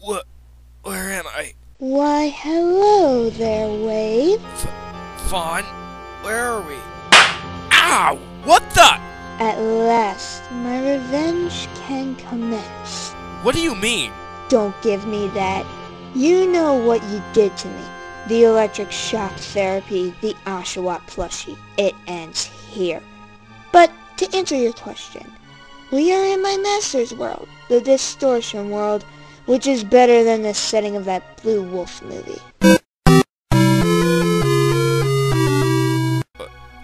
What? Where am I? Why, hello there, Wave. Fawn? Where are we? Ow! What the? At last, my revenge can commence. What do you mean? Don't give me that. You know what you did to me. The electric shock therapy, the Oshawott plushie. It ends here. But to answer your question, we are in my master's world, the distortion world, which is better than the setting of that Blue Wolf movie.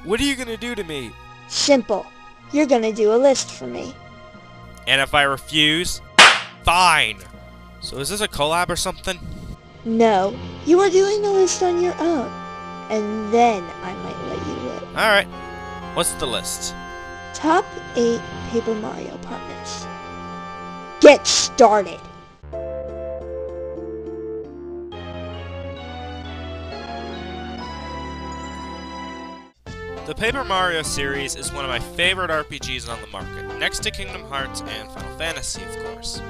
What are you gonna do to me? Simple. You're gonna do a list for me. And if I refuse? Fine! So is this a collab or something? No, you are doing the list on your own. And then I might let you live. Alright. What's the list? Top 8 Paper Mario partners. Get started! The Paper Mario series is one of my favorite RPGs on the market, next to Kingdom Hearts and Final Fantasy, of course.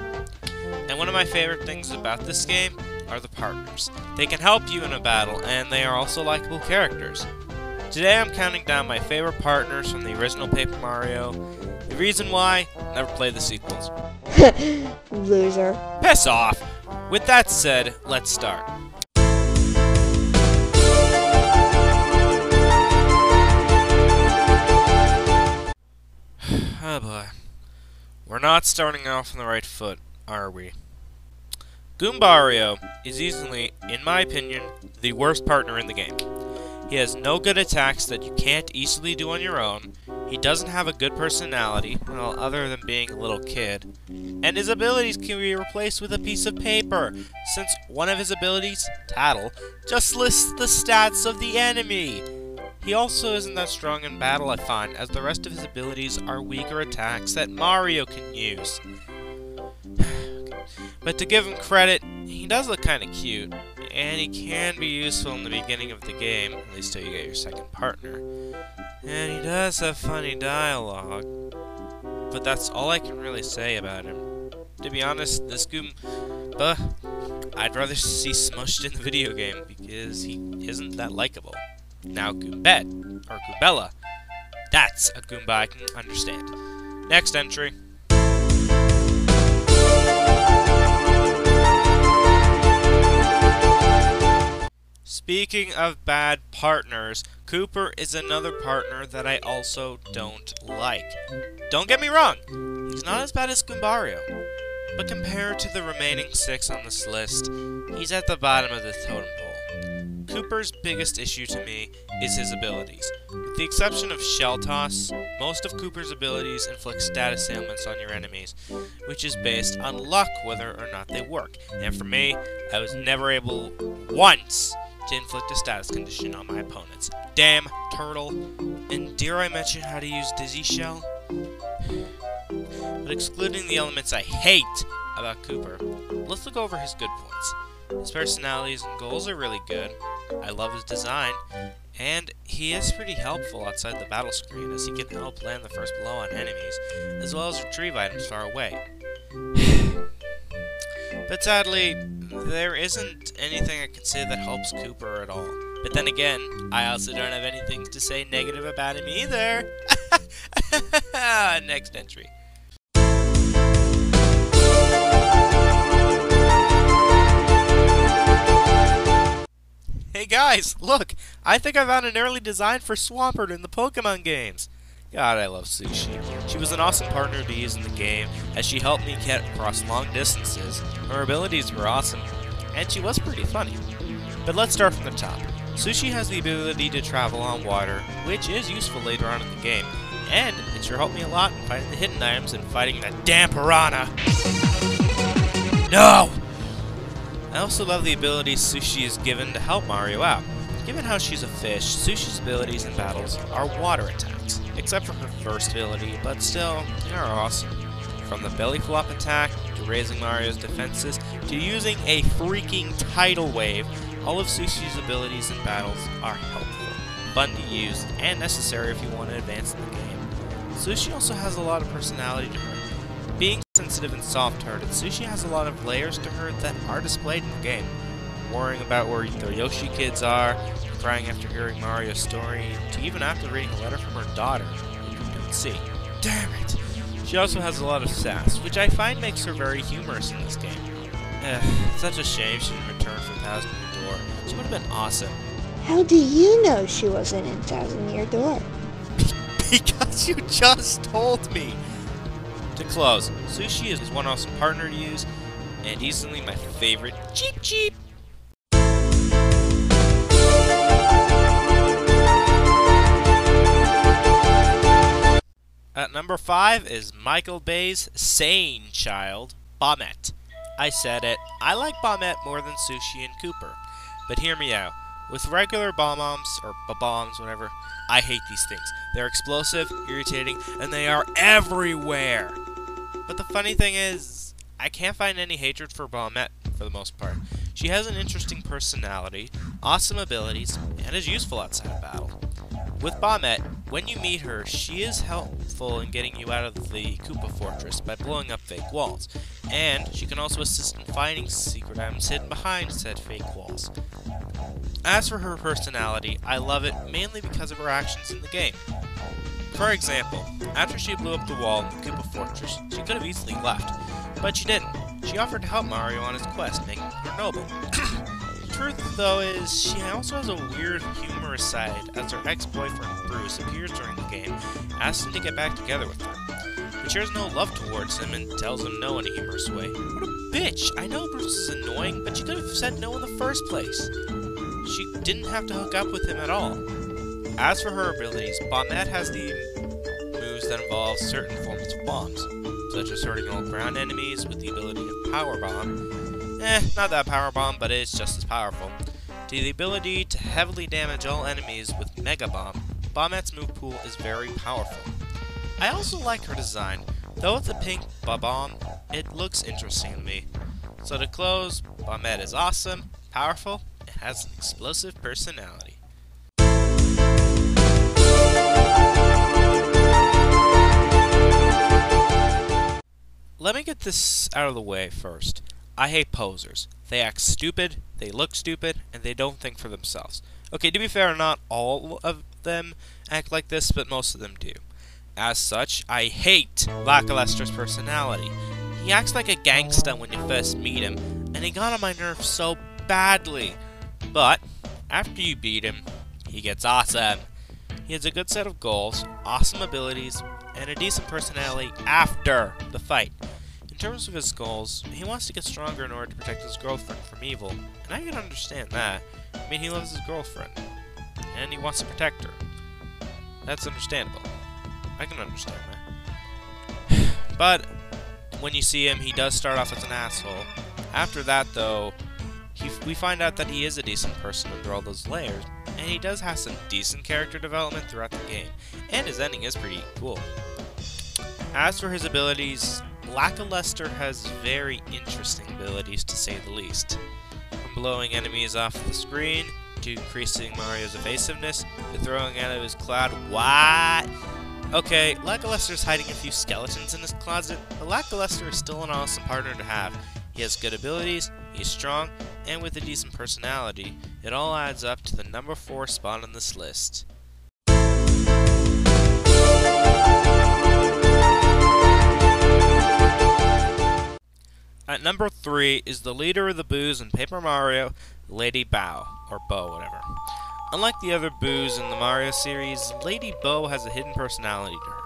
And one of my favorite things about this game are the partners. They can help you in a battle, and they are also likable characters. Today I'm counting down my favorite partners from the original Paper Mario. The reason why? Never played the sequels. Loser. Piss off! With that said, let's start. Oh boy. We're not starting off on the right foot, are we? Goombario is easily, in my opinion, the worst partner in the game. He has no good attacks that you can't easily do on your own, he doesn't have a good personality, well, other than being a little kid, and his abilities can be replaced with a piece of paper, since one of his abilities, Tattle, just lists the stats of the enemy. He also isn't that strong in battle, I find, as the rest of his abilities are weaker attacks that Mario can use. But to give him credit, he does look kinda cute, and he can be useful in the beginning of the game, at least till you get your second partner. And he does have funny dialogue, but that's all I can really say about him. To be honest, this Goomba, I'd rather see smushed in the video game, because he isn't that likable. Now Goombette, or Goombella, that's a Goomba I can understand. Next entry. Speaking of bad partners, Cooper is another partner that I also don't like. Don't get me wrong, he's not as bad as Goombario, but compared to the remaining 6 on this list, he's at the bottom of the totem pole. Cooper's biggest issue to me is his abilities. With the exception of Shell Toss, most of Cooper's abilities inflict status ailments on your enemies, which is based on luck whether or not they work. And for me, I was never able once to inflict a status condition on my opponents. Damn turtle. And dare I mention how to use Dizzy Shell? But excluding the elements I hate about Cooper, let's look over his good points. His personalities and goals are really good. I love his design, and he is pretty helpful outside the battle screen as he can help land the first blow on enemies, as well as retrieve items far away. But sadly, there isn't anything I can say that helps Cooper at all. But then again, I also don't have anything to say negative about him either. Next entry. Hey guys, look! I think I found an early design for Swampert in the Pokemon games. God, I love Sushi. She was an awesome partner to use in the game, as she helped me get across long distances. Her abilities were awesome, and she was pretty funny. But let's start from the top. Sushi has the ability to travel on water, which is useful later on in the game, and it sure helped me a lot in finding the hidden items and fighting that damn piranha. No! I also love the abilities Sushi is given to help Mario out. Given how she's a fish, Sushi's abilities in battles are water attacks, except for her first ability, but still, they are awesome. From the belly flop attack, to raising Mario's defenses, to using a freaking tidal wave, all of Sushi's abilities in battles are helpful, fun to use, and necessary if you want to advance in the game. Sushi also has a lot of personality to her. Being sensitive and soft-hearted, Sushi has a lot of layers to her that are displayed in the game. Worrying about where the Yoshi kids are, crying after hearing Mario's story, to even after reading a letter from her daughter, who you don't see. Damn it! She also has a lot of sass, which I find makes her very humorous in this game. Such a shame she didn't return from Thousand Year Door. She would have been awesome. How do you know she wasn't in Thousand Year Door? Because you just told me! To close, Sushi is one awesome partner to use, and easily my favorite Cheep Cheep! At number 5 is Michael Bay's sane child, Bombette. I said it, I like Bombette more than Sushi and Cooper. But hear me out. With regular bomb-bombs, or bombs, whatever, I hate these things. They're explosive, irritating, and they are everywhere! But the funny thing is, I can't find any hatred for Bombette for the most part. She has an interesting personality, awesome abilities, and is useful outside of battle. With Bombette, when you meet her, she is helpful in getting you out of the Koopa Fortress by blowing up fake walls, and she can also assist in finding secret items hidden behind said fake walls. As for her personality, I love it mainly because of her actions in the game. For example, after she blew up the wall in the Koopa Fortress, she could have easily left, but she didn't. She offered to help Mario on his quest, making her noble. Truth, though, is she also has a weird, humorous side, as her ex-boyfriend, Bruce, appears during the game, asks him to get back together with her. But she has no love towards him and tells him no in a humorous way. What a bitch! I know Bruce is annoying, but she could have said no in the first place. She didn't have to hook up with him at all. As for her abilities, Bombette has the moves that involve certain forms of bombs, such as hurting all ground enemies with the ability of Power Bomb. Not that power bomb, but it's just as powerful. To the ability to heavily damage all enemies with Mega Bomb, Bombette's move pool is very powerful. I also like her design. Though it's a pink bomb, it looks interesting to me. So to close, Bombette is awesome, powerful, and has an explosive personality. Let me get this out of the way first. I hate posers. They act stupid, they look stupid, and they don't think for themselves. Okay, to be fair, not all of them act like this, but most of them do. As such, I hate Lackluster's personality. He acts like a gangsta when you first meet him, and he got on my nerves so badly. But, after you beat him, he gets awesome. He has a good set of goals, awesome abilities, and a decent personality after the fight. In terms of his goals, he wants to get stronger in order to protect his girlfriend from evil, and I can understand that. I mean, he loves his girlfriend, and he wants to protect her. That's understandable. I can understand that. But, when you see him, he does start off as an asshole. After that, though, we find out that he is a decent person under all those layers, and he does have some decent character development throughout the game, and his ending is pretty cool. As for his abilities, Lackluster has very interesting abilities, to say the least. From blowing enemies off the screen, to increasing Mario's evasiveness, to throwing out of his cloud. What? Okay, Lackluster's hiding a few skeletons in his closet, but Lackluster is still an awesome partner to have. He has good abilities, he's strong, and with a decent personality. It all adds up to the number 4 spot on this list. At number 3 is the leader of the boos in Paper Mario, Lady Bow, or Bo, whatever. Unlike the other boos in the Mario series, Lady Bow has a hidden personality to her.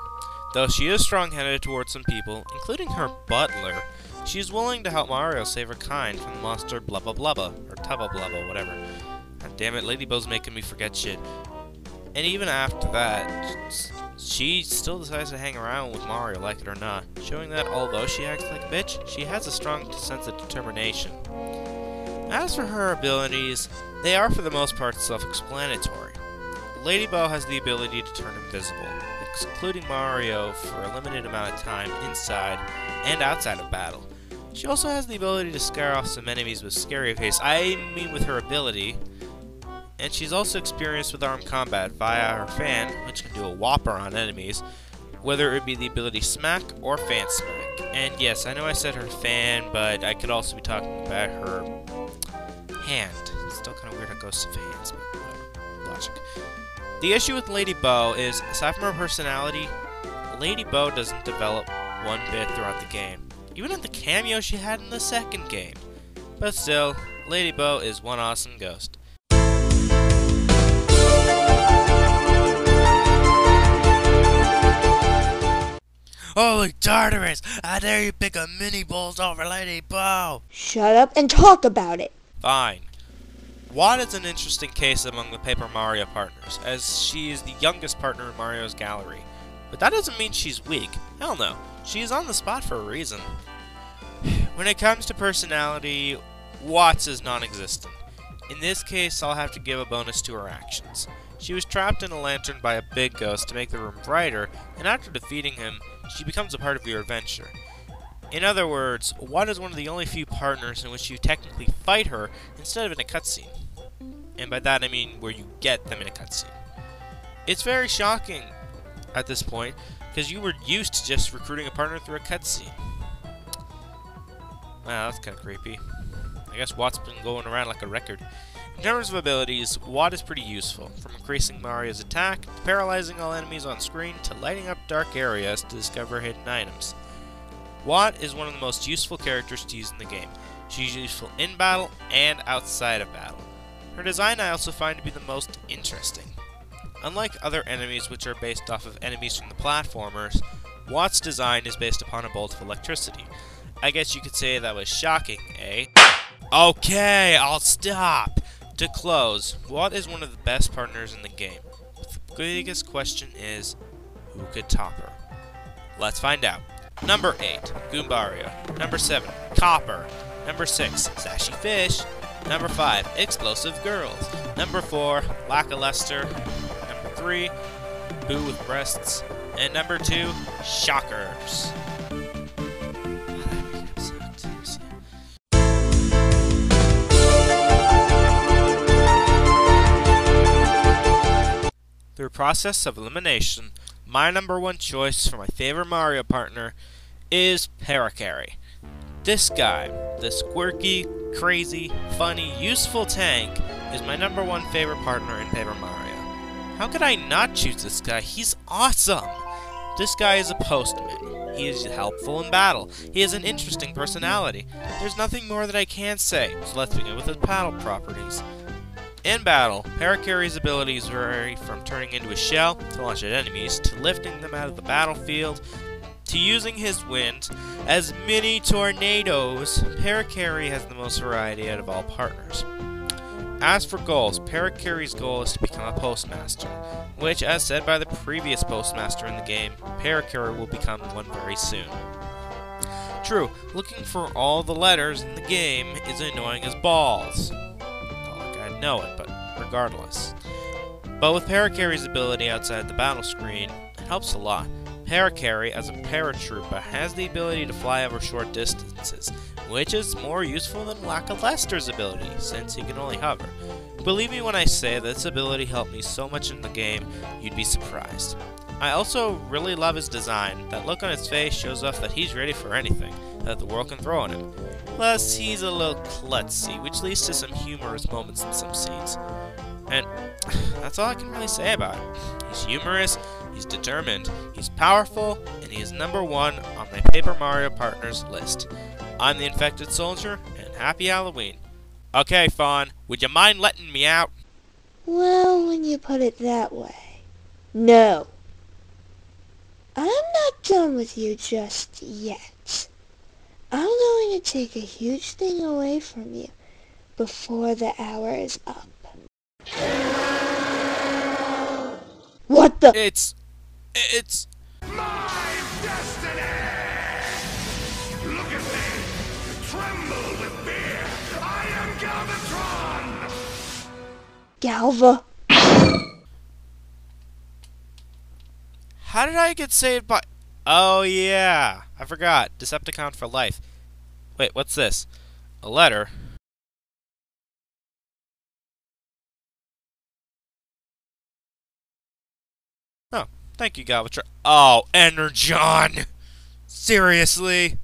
Though she is strong-headed towards some people, including her butler, she is willing to help Mario save her kind from the monster Blubba Blubba, or Tubba Blubba, whatever. God damn it, Lady Bow's making me forget shit. And even after that, she still decides to hang around with Mario, like it or not, showing that although she acts like a bitch, she has a strong sense of determination. As for her abilities, they are for the most part self-explanatory. Lady Bow has the ability to turn invisible, excluding Mario for a limited amount of time inside and outside of battle. She also has the ability to scare off some enemies with scary face, I mean with her ability, and she's also experienced with armed combat via her fan, which can do a whopper on enemies, whether it be the ability Smack or Fan Smack. And yes, I know I said her fan, but I could also be talking about her hand. It's still kind of weird how ghosts have hands, but whatever. Logic. The issue with Lady Bow is, aside from her personality, Lady Bow doesn't develop one bit throughout the game. Even in the cameo she had in the second game. But still, Lady Bow is one awesome ghost. Holy Tartarus! How dare you pick a mini bulls over Lady Bow! Shut up and talk about it. Fine. Watt is an interesting case among the Paper Mario partners, as she is the youngest partner in Mario's gallery. But that doesn't mean she's weak. Hell no. She is on the spot for a reason. When it comes to personality, Watt's is non-existent. In this case, I'll have to give a bonus to her actions. She was trapped in a lantern by a big ghost to make the room brighter, and after defeating him, she becomes a part of your adventure. In other words, Watt is one of the only few partners in which you technically fight her instead of in a cutscene. And by that I mean where you get them in a cutscene. It's very shocking at this point, because you were used to just recruiting a partner through a cutscene. Wow, that's kind of creepy. I guess Watt's been going around like a record. In terms of abilities, Watt is pretty useful, from increasing Mario's attack, to paralyzing all enemies on screen, to lighting up dark areas to discover hidden items. Watt is one of the most useful characters to use in the game. She's useful in battle and outside of battle. Her design I also find to be the most interesting. Unlike other enemies which are based off of enemies from the platformers, Watt's design is based upon a bolt of electricity. I guess you could say that was shocking, eh? Okay, I'll stop! To close, Watt is one of the best partners in the game. But the biggest question is, who could top her? Let's find out. Number 8, Goombario. Number 7, Copper. Number 6, Sassy Fish. Number 5, Explosive Girls. Number 4, Lackluster. Number 3, Boo with Breasts. And number 2, Shockers. Through a process of elimination, my number 1 choice for my favorite Mario partner is Parakarry. This guy, this quirky, crazy, funny, useful tank, is my number 1 favorite partner in Paper Mario. How could I not choose this guy? He's awesome! This guy is a postman. He is helpful in battle. He has an interesting personality. There's nothing more that I can say, so let's begin with his battle properties. In battle, Parakarry's abilities vary from turning into a shell to launch at enemies, to lifting them out of the battlefield, to using his wind as mini tornadoes. Parakarry has the most variety out of all partners. As for goals, Parakarry's goal is to become a postmaster, which, as said by the previous postmaster in the game, Parakarry will become one very soon. True, looking for all the letters in the game is annoying as balls. Know it, but regardless. But with Parakarry's ability outside the battle screen, it helps a lot. Parakarry, as a paratrooper, has the ability to fly over short distances, which is more useful than Lackluster's ability, since he can only hover. Believe me when I say this ability helped me so much in the game, you'd be surprised. I also really love his design. That look on his face shows off that he's ready for anything that the world can throw at him. Plus, he's a little klutzy, which leads to some humorous moments in some scenes. And that's all I can really say about him. He's humorous, he's determined, he's powerful, and he is number 1 on my Paper Mario partners list. I'm the Infected Soldier, and happy Halloween. Okay, Fawn, would you mind letting me out? Well, when you put it that way. No. I'm not done with you just yet. I'm going to take a huge thing away from you before the hour is up. What the? It's... My destiny! Look at me! Tremble with fear! I am Galvatron! Galva. How did I get saved by... Oh, yeah. I forgot. Decepticon for life. Wait, what's this? A letter? Oh, thank you, Galvatron. Oh, Energon! Seriously?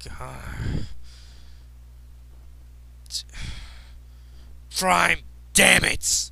God. Prime, damn it!